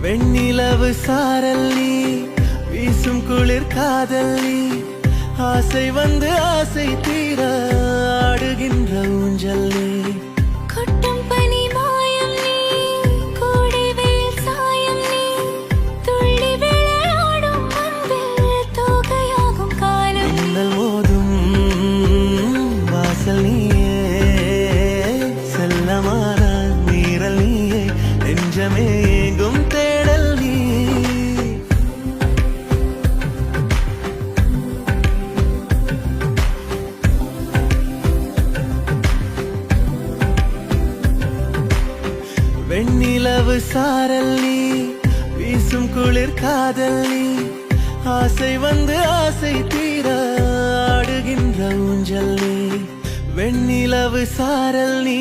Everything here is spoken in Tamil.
வெண்ணிலவு சாரல் நீ, வீசும் குளிர் காதல் நீ, ஆசை வந்து ஆசை தீர ஆடுகின்ற ஊஞ்சல் நீ. கொட்டும் பனி மாயம் நீ, கோடை வெயில் சாயம் நீ, துள்ளி விளையாடும் அன்பில் தோகையாகும் காலம். மின்னல் மோதும் வாசல் நீயே, செல்லமான நீரல் நீயே, நெஞ்சமே எங்கும் தேடல் நீ. வெண்ணிலவு சாரல் நீ, வீசும் குளிர் காதல் நீ, ஆசை வந்து ஆசை தீர ஆடுகின்ற ஊஞ்சல் நீ. வெண்ணிலவு சாரல் நீ.